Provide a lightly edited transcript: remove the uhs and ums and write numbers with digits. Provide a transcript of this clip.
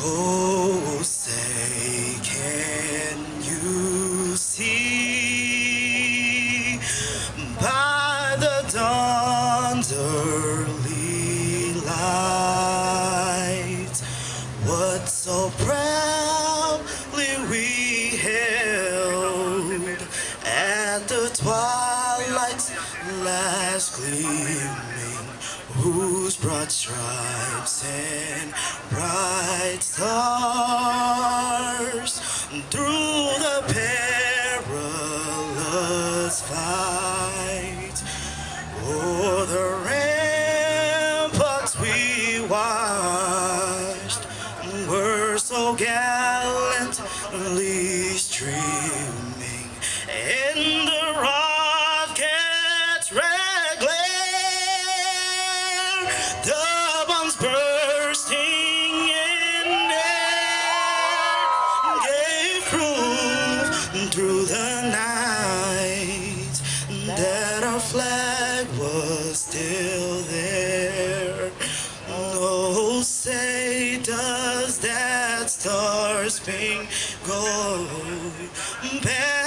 Oh, say, can you see by the dawn's early light what so proudly we held at the twilight's last gleaming, whose broad stripes and bright stars through the perilous fight o'er the ramparts we watched were so gallantly streaming, and the rocket's red glare, the bombs bursting in air, gave proof through the night that our flag was still there. Oh, say, does that star-spangled banner